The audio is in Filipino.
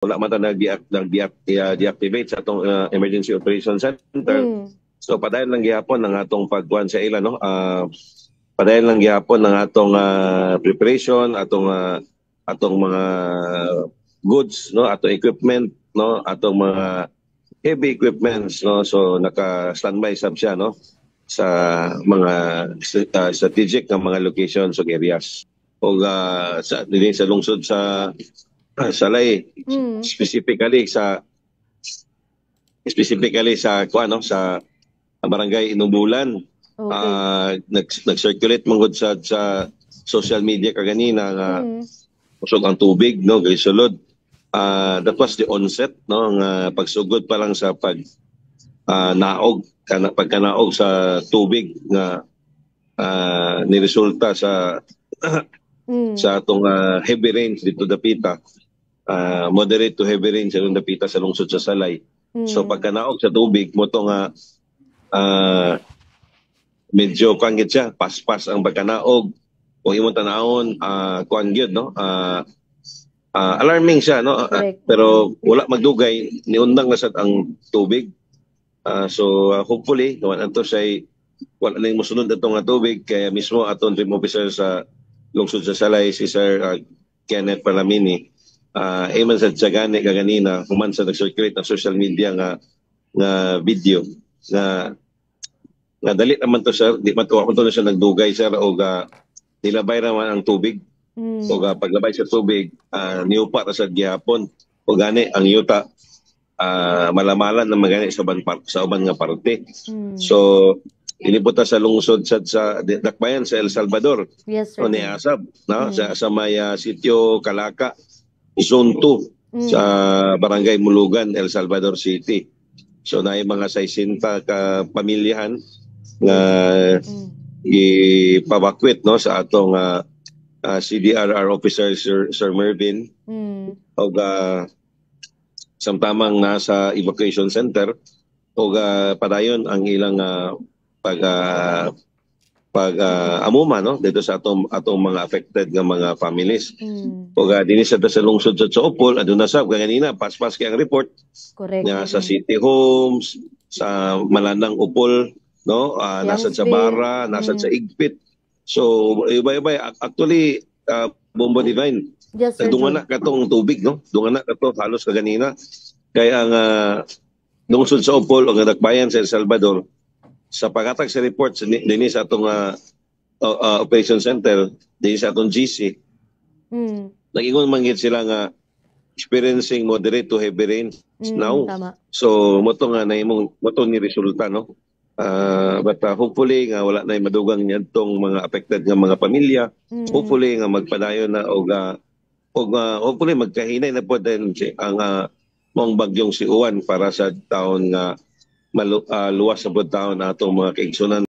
wala man ta nag-deactivate sa atong emergency operation center. So padayon lang gihapon ang atong pagkuan sa ila, no. Padayon lang gihapon ang atong preparation, atong mga goods, no, atong equipment, no, atong mga heavy equipments, no. So naka-standby sab siya, no, sa mga strategic na mga locations o areas. O sa lungsod sa Salay, specifically sa kuan, no, sa barangay Inubulan. Okay. Nag-circulate mangod sa social media kaganina nga usog ang tubig, no, kay sulod. That was the onset, no, nga pagsugod pa lang sa pagkanaog sa tubig nga niresulta sa sa atong heavy rains dito dapita. Moderate to heavy rain sa dapita sa lungsod sa Salay. So pagkanaog sa tubig mo to nga medyo kangit siya, paspas ang pagkanaog. Kung imong tanawon, kuan gyud, no, alarming siya, no. Pero wala magdugay, niundang na sad ang tubig. So hopefully naman anto say wala na mosunod atong tubig, kaya mismo aton team officer sa lungsod sa Salay si Sir Kenneth Palamini man sa Tiagani kaganina human sa nag-circulate ng social media nga video nga dali naman to, sir. Di matuwa ko to na siya nagdugay, sir, o nilabay naman ang tubig. O paglabay sa tubig, niupa na sa gihapon. O gani ang yuta malamalan na magani sa uban nga parte. So inibuta sa lungsod sa dakbayan sa El Salvador. Yes, sir. O ni Asab, no? Sa may sitio Calaca, Zone 2 sa Barangay Mulugan, El Salvador City. So na mga 60 ka pamilyahan nga ipabakwit, no, sa atong CDRR officer Sir Mervin. O samtamang nasa evacuation center o padayon ang ilang amuma, no, dito sa atong mga affected nga mga families. O dinhi sa lungsod sa Tsoopol, aduna sab kanina paspas kay ang report. Correct. Nga sa City Homes, sa Malandang Upol, no, nasa sa Bara, nasa sa Igpit. So iba-iba actually Bombo Divine. Yes, sir. Dunga na katong tubig, no, dunga na kato halos kaganina. Kaya ang lungsod sa Upol o nga dakbayan sa El Salvador, sa paghatag sa report dinhi sa atong operation center, dinhi sa atong GC, nag-ingon man gid sila nga experiencing moderate to heavy rain now. Tama. So moto nga nahimong moto ni resulta, no. But hopefully nga wala na madugang niyadtong mga affected nga mga pamilya. Hopefully nga magpadayon na og hopefully magkahinay na po din ang mong bagyong si Uwan para sa taon nga luwas sa taon na atong mga kaigsunan.